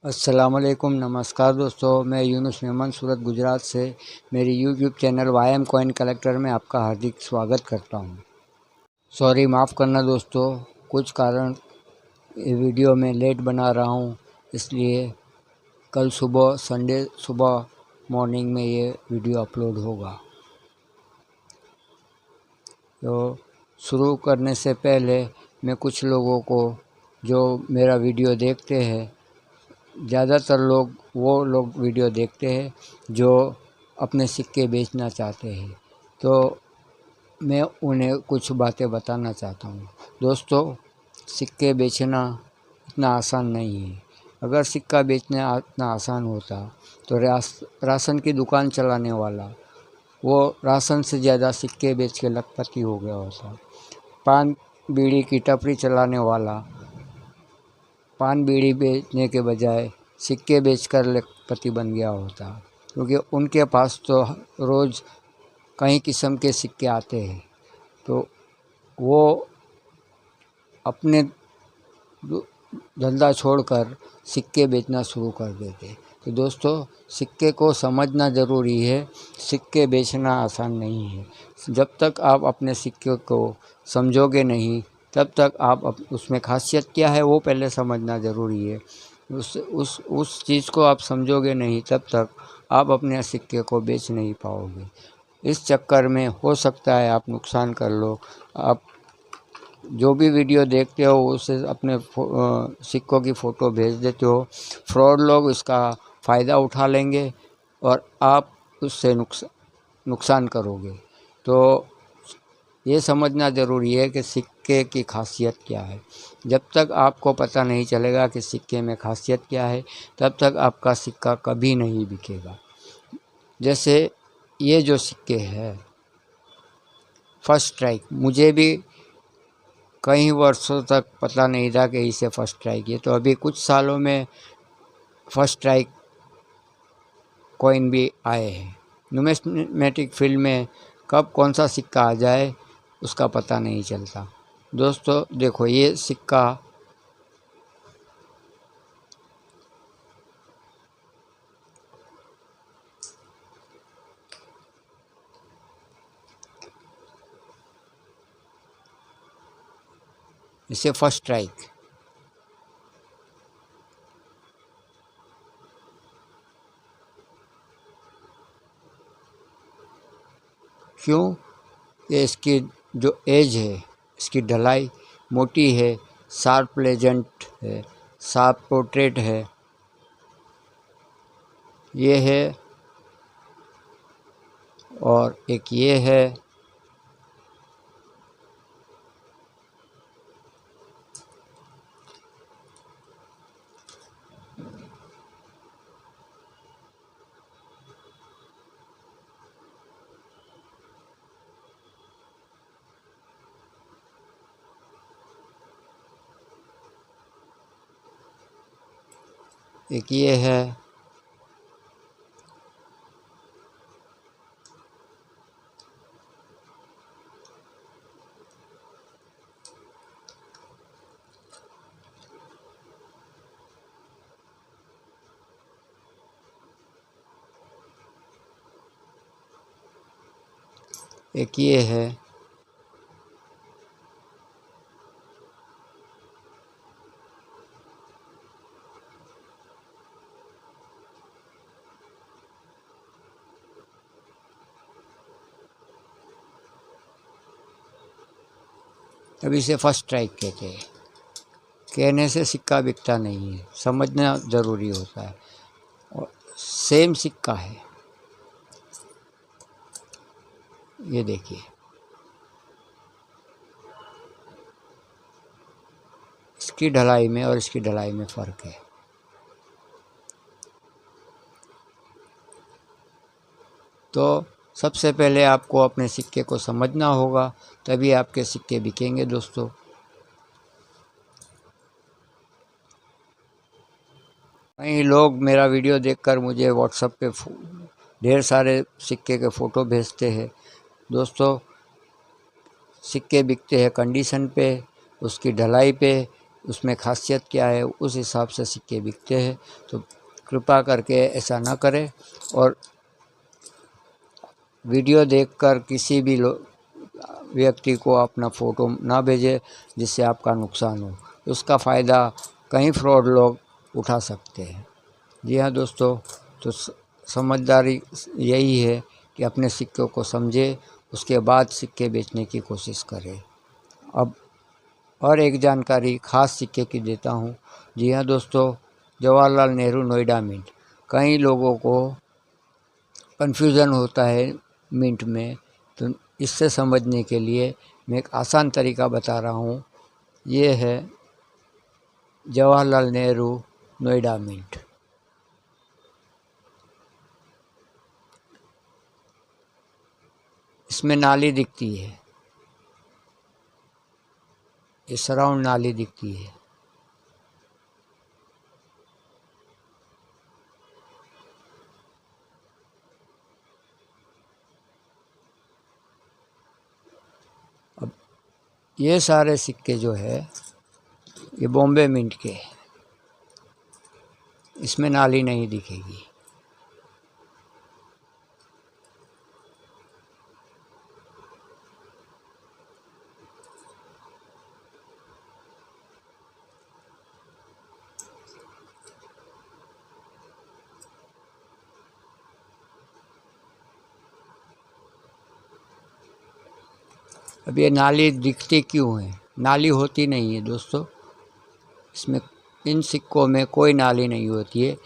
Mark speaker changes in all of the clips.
Speaker 1: अस्सलामुअलैकुम, नमस्कार दोस्तों। मैं यूनुस मेमन सूरत गुजरात से मेरी यूट्यूब चैनल वाईएम कॉइन कलेक्टर में आपका हार्दिक स्वागत करता हूं। सॉरी, माफ़ करना दोस्तों, कुछ कारण ये वीडियो में लेट बना रहा हूं, इसलिए कल सुबह संडे सुबह मॉर्निंग में ये वीडियो अपलोड होगा। तो शुरू करने से पहले मैं कुछ लोगों को जो मेरा वीडियो देखते हैं, ज़्यादातर लोग वो लोग वीडियो देखते हैं जो अपने सिक्के बेचना चाहते हैं, तो मैं उन्हें कुछ बातें बताना चाहता हूँ। दोस्तों, सिक्के बेचना इतना आसान नहीं है। अगर सिक्का बेचना इतना आसान होता तो राशन की दुकान चलाने वाला वो राशन से ज़्यादा सिक्के बेच के लखपति हो गया होता। पान बीड़ी की टपरी चलाने वाला पान बीड़ी बेचने के बजाय सिक्के बेचकर लखपति बन गया होता, क्योंकि उनके पास तो रोज़ कई किस्म के सिक्के आते हैं, तो वो अपने धंधा छोड़कर सिक्के बेचना शुरू कर देते। तो दोस्तों, सिक्के को समझना ज़रूरी है। सिक्के बेचना आसान नहीं है। जब तक आप अपने सिक्के को समझोगे नहीं, तब तक आप उसमें खासियत क्या है वो पहले समझना ज़रूरी है। उस चीज़ को आप समझोगे नहीं, तब तक आप अपने सिक्के को बेच नहीं पाओगे। इस चक्कर में हो सकता है आप नुकसान कर लो। आप जो भी वीडियो देखते हो उसे अपने सिक्कों की फ़ोटो भेज देते हो। फ्रॉड लोग इसका फ़ायदा उठा लेंगे और आप उससे नुकसान करोगे। तो ये समझना ज़रूरी है कि सिक्के की खासियत क्या है। जब तक आपको पता नहीं चलेगा कि सिक्के में खासियत क्या है, तब तक आपका सिक्का कभी नहीं बिकेगा। जैसे ये जो सिक्के हैं फर्स्ट स्ट्राइक, मुझे भी कई वर्षों तक पता नहीं था कि इसे फर्स्ट स्ट्राइक है, तो अभी कुछ सालों में फर्स्ट स्ट्राइक कॉइन भी आए हैं। न्यूमिस्मेटिक फील्ड में कब कौन सा सिक्का आ जाए उसका पता नहीं चलता। दोस्तों देखो, ये सिक्का इसे फर्स्ट स्ट्राइक क्यों? ये इसकी जो एज है, इसकी ढलाई मोटी है, शार्प लेजेंट है, शार्प पोर्ट्रेट है, ये है, और एक ये है। एक ये है। एक ये है। तब इसे फर्स्ट स्ट्राइक कहते हैं। कहने से सिक्का बिकता नहीं है, समझना ज़रूरी होता है। और सेम सिक्का है, ये देखिए, इसकी ढलाई में और इसकी ढलाई में फ़र्क है। तो सबसे पहले आपको अपने सिक्के को समझना होगा, तभी आपके सिक्के बिकेंगे दोस्तों। कई लोग मेरा वीडियो देखकर मुझे व्हाट्सएप पे ढेर सारे सिक्के के फ़ोटो भेजते हैं। दोस्तों, सिक्के बिकते हैं कंडीशन पे, उसकी ढलाई पे, उसमें खासियत क्या है, उस हिसाब से सिक्के बिकते हैं। तो कृपा करके ऐसा ना करें और वीडियो देखकर किसी भी व्यक्ति को अपना फ़ोटो ना भेजें जिससे आपका नुकसान हो। उसका फ़ायदा कई फ्रॉड लोग उठा सकते हैं। जी हाँ दोस्तों, तो समझदारी यही है कि अपने सिक्कों को समझे, उसके बाद सिक्के बेचने की कोशिश करें। अब और एक जानकारी ख़ास सिक्के की देता हूँ। जी हाँ दोस्तों, जवाहरलाल नेहरू नोएडा मिंट, कई लोगों को कन्फ्यूज़न होता है मिंट में, तो इससे समझने के लिए मैं एक आसान तरीका बता रहा हूँ। ये है जवाहरलाल नेहरू नोएडा मिंट। इसमें नाली दिखती है, इस राउंड नाली दिखती है। अब ये सारे सिक्के जो है ये बॉम्बे मिंट के, इसमें नाली नहीं दिखेगी। अब ये नाली दिखती क्यों है? नाली होती नहीं है दोस्तों, इसमें इन सिक्कों में कोई नाली नहीं होती है।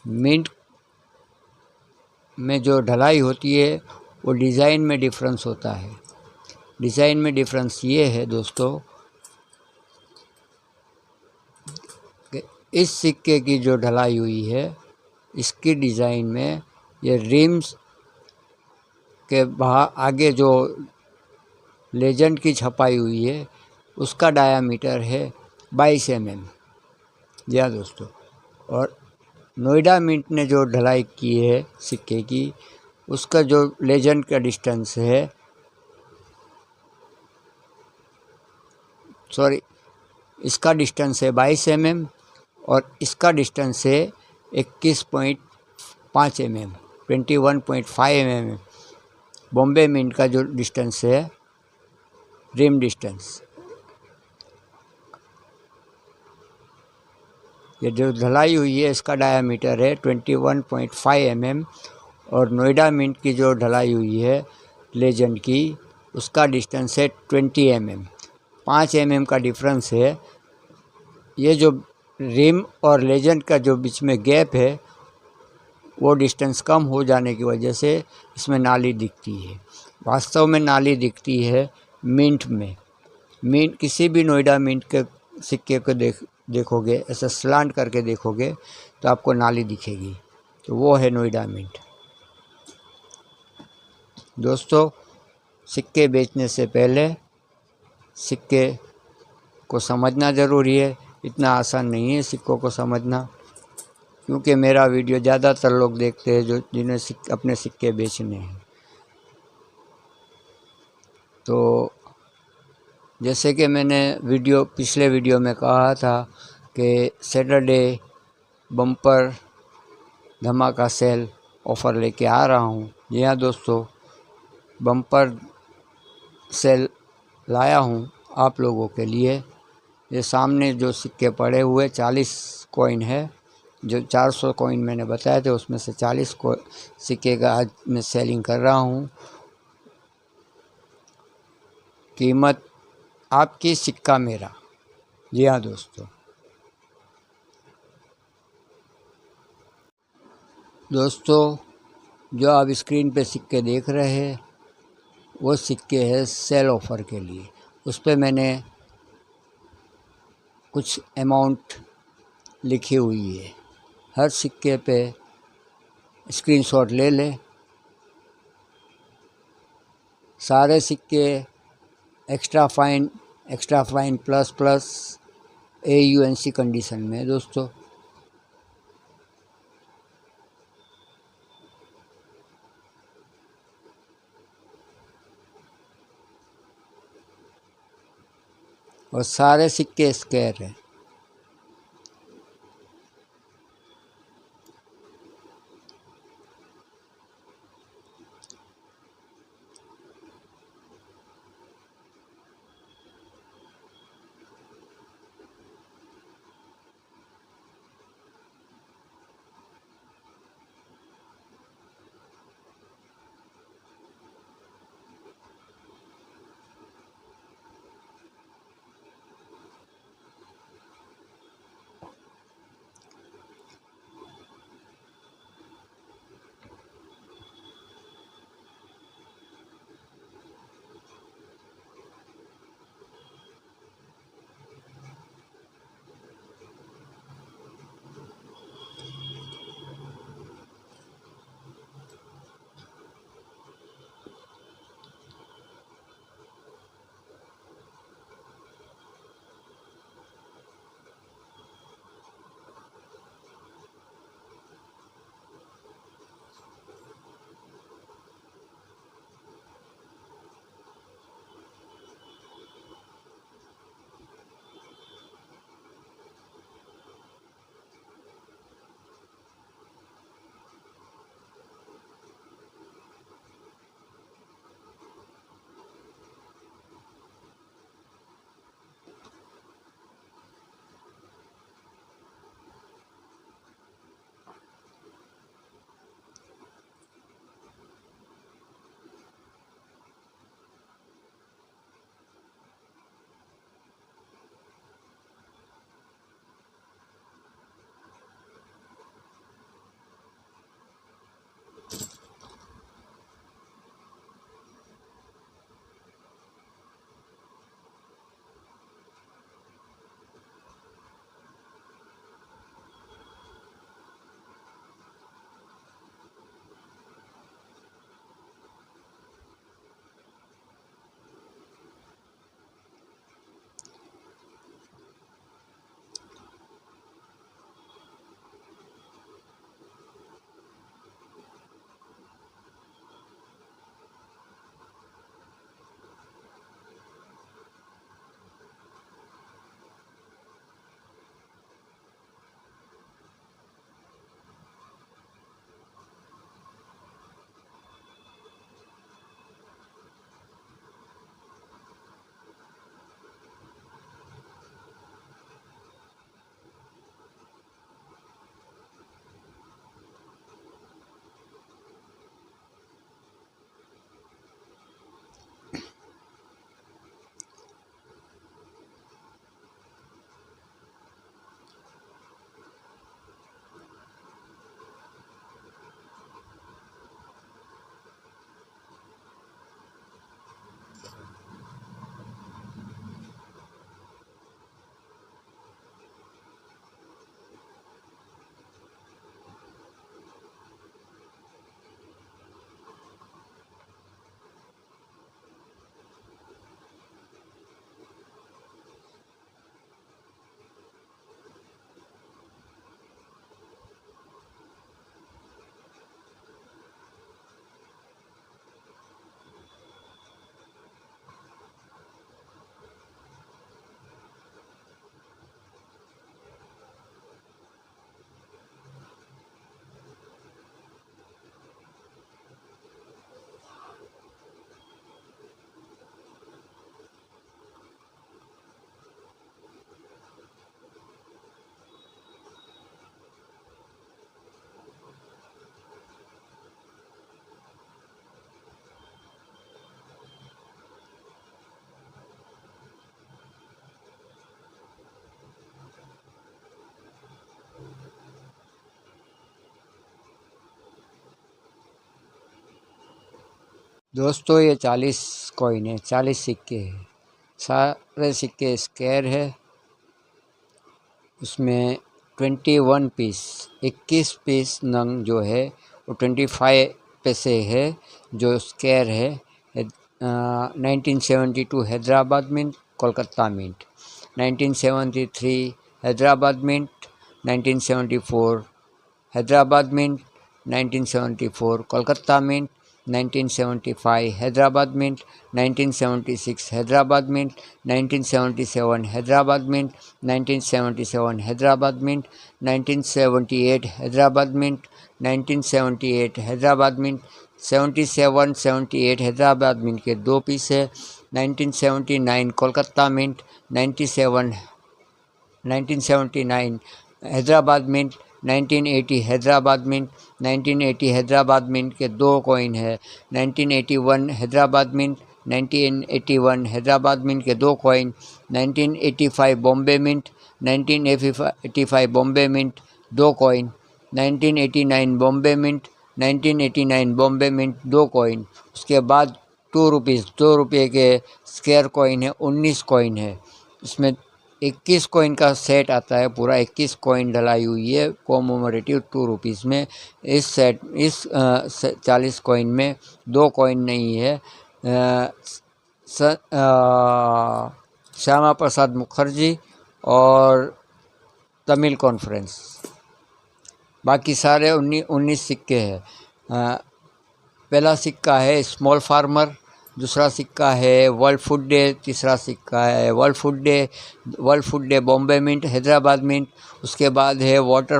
Speaker 1: मिंट में जो ढलाई होती है वो डिज़ाइन में डिफरेंस होता है। डिज़ाइन में डिफरेंस ये है दोस्तों कि इस सिक्के की जो ढलाई हुई है, इसकी डिज़ाइन में ये रिम्स के बाहर आगे जो लेजेंड की छपाई हुई है उसका डायामीटर है 22 mm। जी हाँ दोस्तों, और नोएडा मिंट ने जो ढलाई की है सिक्के की, उसका जो लेजेंड का डिस्टेंस है, सॉरी, इसका डिस्टेंस है 22 mm और इसका डिस्टेंस है 21.5 mm, 21.5 mm। बॉम्बे मिंट का जो डिस्टेंस है, रिम डिस्टेंस, ये जो ढलाई हुई है इसका डायामीटर है 21.5 mm और नोएडा मिंट की जो ढलाई हुई है लेजेंड की, उसका डिस्टेंस है 20 mm। 5 mm का डिफरेंस है। ये जो रिम और लेजेंड का जो बीच में गैप है वो डिस्टेंस कम हो जाने की वजह से इसमें नाली दिखती है। वास्तव में नाली दिखती है मिंट में। मिंट किसी भी नोएडा मिंट के सिक्के को देखोगे, ऐसा स्लांट करके देखोगे तो आपको नाली दिखेगी, तो वो है नोएडा मिंट। दोस्तों, सिक्के बेचने से पहले सिक्के को समझना ज़रूरी है। इतना आसान नहीं है सिक्कों को समझना, क्योंकि मेरा वीडियो ज़्यादातर लोग देखते हैं जो जिन्हें अपने सिक्के बेचने हैं। तो जैसे कि मैंने पिछले वीडियो में कहा था कि सैटरडे बम्पर धमाका सेल ऑफ़र लेके आ रहा हूँ। जी हाँ दोस्तों, बम्पर सेल लाया हूँ आप लोगों के लिए। ये सामने जो सिक्के पड़े हुए 40 कॉइन है, जो 400 कॉइन मैंने बताए थे उसमें से 40 सिक्के का आज मैं सेलिंग कर रहा हूँ। कीमत आपकी, सिक्का मेरा। जी हाँ दोस्तों, जो आप स्क्रीन पे सिक्के देख रहे हैं वो सिक्के हैं सेल ऑफ़र के लिए। उस पर मैंने कुछ अमाउंट लिखी हुई है। हर सिक्के पे स्क्रीनशॉट ले लें। सारे सिक्के extra fine plus plus AUNC condition में दोस्तों। और सारे सिक्के स्क्वायर हैं। दोस्तों ये 40 कॉइन है, 40 सिक्के हैं। सारे सिक्के स्क्वायर है। उसमें 21 पीस 21 पीस नंग जो है वो 25 पैसे है जो स्क्वायर है। 1972 Hyderabad Mint, Kolkata Mint. 1973 Hyderabad Mint, 1974 Hyderabad Mint, 1974 Kolkata Mint, 1975 Hyderabad Mint, 1976 Hyderabad Mint, 1977 Hyderabad Mint, 1977 Hyderabad Mint, 1978 Hyderabad Mint, 1978 Hyderabad Mint, 78 Hyderabad Mint के 2 पीस है। 1979 Kolkata Mint, 1979 Hyderabad Mint, 1980 Hyderabad Mint, 1980 Hyderabad Mint के 2 कॉइन है। 1981 हैदराबाद मिंट, 1981 हैदराबाद मिंट के 2 coin. 1985 Bombay Mint, 1985 Bombay Mint 2 coin. 1989 Bombay Mint, 1989 Bombay Mint 2 coin. उसके बाद 2 रुपीज़ 2 रुपये के स्क्वायर कॉइन है, 19 कॉइन है। इसमें 21 कॉइन का सेट आता है, पूरा 21 कॉइन डलाई हुई है कॉमोमरेटिव 2 रुपीज़ में। इस 40 कॉइन में 2 कॉइन नहीं है। श्यामा प्रसाद मुखर्जी और तमिल कॉन्फ्रेंस। बाकी सारे 19 सिक्के हैं। पहला सिक्का है स्मॉल फार्मर, दूसरा सिक्का है वर्ल्ड फूड डे, तीसरा सिक्का है World Food Day Bombay Mint Hyderabad Mint. उसके बाद है Water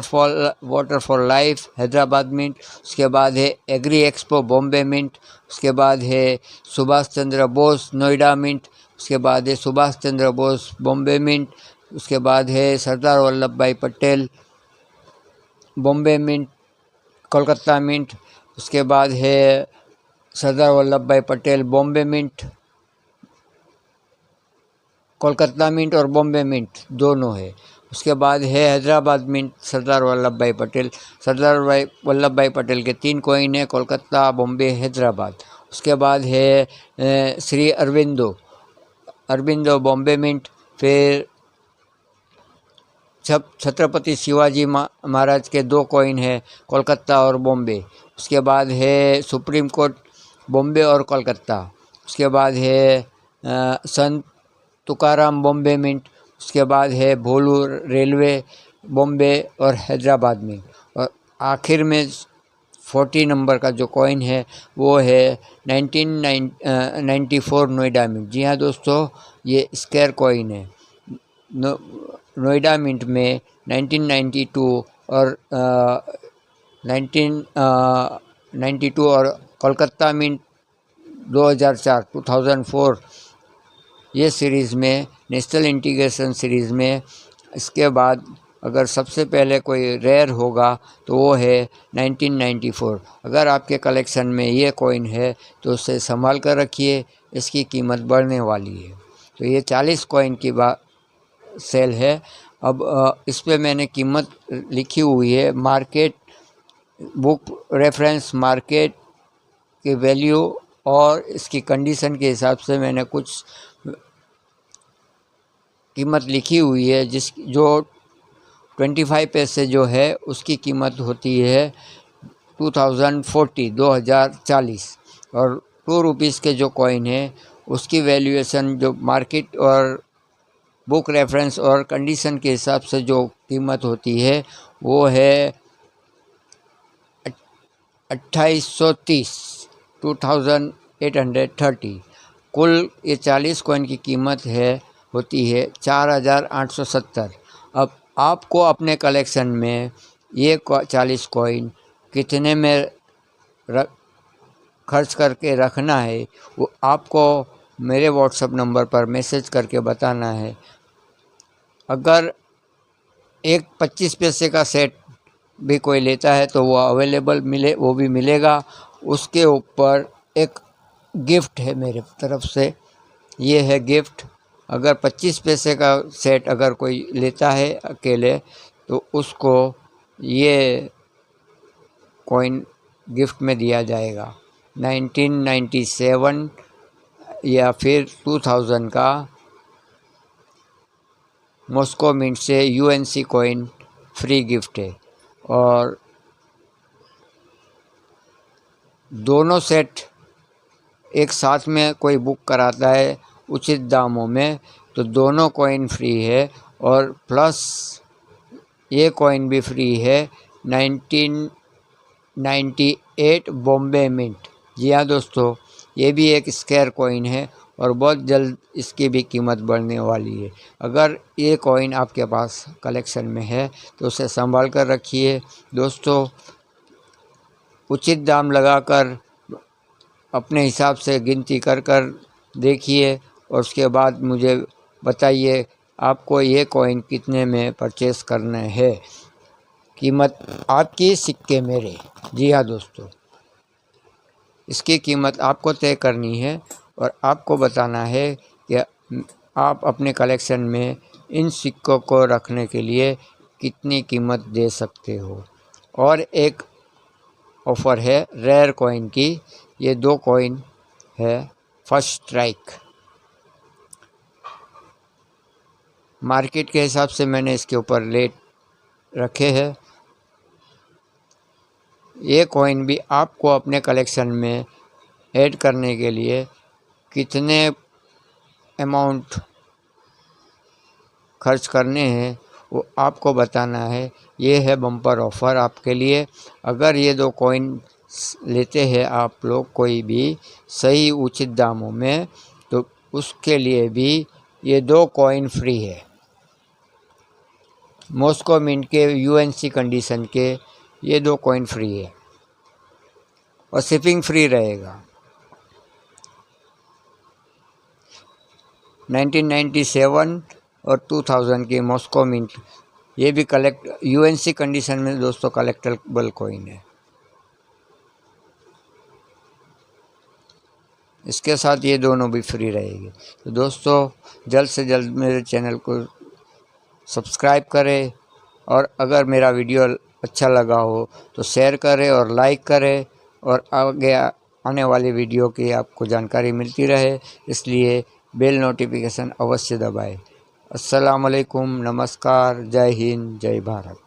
Speaker 1: for Life Hyderabad Mint. उसके बाद है एग्री एक्सपो बॉम्बे मिंट। उसके बाद है सुभाष चंद्र बोस नोएडा मिंट। उसके बाद है सुभाष चंद्र बोस बॉम्बे मिंट। उसके बाद है सरदार वल्लभ भाई पटेल बॉम्बे मिंट कोलकाता मिंट। उसके बाद है सरदार वल्लभ भाई पटेल बॉम्बे मिंट, कोलकाता मिंट और बॉम्बे मिंट दोनों है। उसके बाद है हैदराबाद मिंट सरदार वल्लभ भाई पटेल। सरदार वल्लभ भाई पटेल के 3 कॉइन है, कोलकाता बॉम्बे हैदराबाद। उसके बाद है श्री अरबिंदो बॉम्बे मिंट। फिर छत्रपति शिवाजी महाराज के 2 कॉइन है, कोलकाता और बॉम्बे। उसके बाद है सुप्रीम कोर्ट बॉम्बे और कोलकाता। उसके बाद है संत तुकाराम बॉम्बे मिंट। उसके बाद है भोलू रेलवे बॉम्बे और हैदराबाद मिंट। और आखिर में 40 नंबर का जो कॉइन है वो है 1994 नोएडा मिंट। जी हाँ दोस्तों, ये स्क्वायर कॉइन है। नोएडा मिंट में 1992 और 1992 और कोलकाता मिंट 2004 ये सीरीज़ में, नेशनल इंटीग्रेशन सीरीज़ में। इसके बाद अगर सबसे पहले कोई रेयर होगा तो वो है 1994। अगर आपके कलेक्शन में ये कॉइन है तो उसे संभाल कर रखिए, इसकी कीमत बढ़ने वाली है। तो ये 40 कॉइन की सेल है। अब इस पे मैंने कीमत लिखी हुई है, मार्केट बुक रेफरेंस मार्केट की वैल्यू और इसकी कंडीशन के हिसाब से मैंने कुछ कीमत लिखी हुई है। जो 25 पैसे जो है उसकी कीमत होती है 2040 और 2 रुपीज़ के जो कॉइन है उसकी वैल्यूएशन जो मार्केट और बुक रेफरेंस और कंडीशन के हिसाब से जो कीमत होती है वो है 2830 कुल ये 40 कॉइन की कीमत होती है 4870। अब आपको अपने कलेक्शन में ये 40 कॉइन कितने में खर्च करके रखना है वो आपको मेरे व्हाट्सएप नंबर पर मैसेज करके बताना है। अगर एक 25 पैसे का सेट भी कोई लेता है तो वो भी मिलेगा। उसके ऊपर एक गिफ्ट है मेरे तरफ से, ये है गिफ्ट। अगर 25 पैसे का सेट अगर कोई लेता है अकेले तो उसको ये कॉइन गिफ्ट में दिया जाएगा। 1997 या फिर 2000 का मॉस्को मिंट से यूएनसी कॉइन फ्री गिफ्ट है। और दोनों सेट एक साथ में कोई बुक कराता है उचित दामों में तो दोनों कॉइन फ्री है, और प्लस ये कॉइन भी फ्री है 1998 बॉम्बे मिंट। जी हाँ दोस्तों, ये भी एक स्केयर कॉइन है और बहुत जल्द इसकी भी कीमत बढ़ने वाली है। अगर ये कॉइन आपके पास कलेक्शन में है तो उसे संभाल कर रखिए दोस्तों। उचित दाम लगाकर अपने हिसाब से गिनती कर देखिए और उसके बाद मुझे बताइए आपको ये कॉइन कितने में परचेस करने हैं। कीमत आपकी, सिक्के मेरे। जी हाँ दोस्तों, इसकी कीमत आपको तय करनी है और आपको बताना है कि आप अपने कलेक्शन में इन सिक्कों को रखने के लिए कितनी कीमत दे सकते हो। और एक ऑफ़र है रेयर कॉइन की, ये 2 कॉइन है फर्स्ट स्ट्राइक। मार्केट के हिसाब से मैंने इसके ऊपर रेट रखे हैं। ये कॉइन भी आपको अपने कलेक्शन में ऐड करने के लिए कितने अमाउंट खर्च करने हैं वो आपको बताना है। ये है बम्पर ऑफ़र आपके लिए। अगर ये 2 कॉइन लेते हैं आप लोग कोई भी सही उचित दामों में तो उसके लिए भी ये 2 कॉइन फ्री है। मॉस्को मिंट के यूएनसी कंडीशन के ये 2 कॉइन फ्री है और शिपिंग फ्री रहेगा। 1997 और 2000 की मॉस्को मिंट ये भी यूएनसी कंडीशन में दोस्तों कलेक्टेबल कॉइन है। इसके साथ ये दोनों भी फ्री रहेगी। तो दोस्तों जल्द से जल्द मेरे चैनल को सब्सक्राइब करें और अगर मेरा वीडियो अच्छा लगा हो तो शेयर करें और लाइक करें और आगे आने वाली वीडियो की आपको जानकारी मिलती रहे, इसलिए बेल नोटिफिकेशन अवश्य दबाएं। अस्सलाम वालेकुम, नमस्कार, जय हिंद, जय भारत।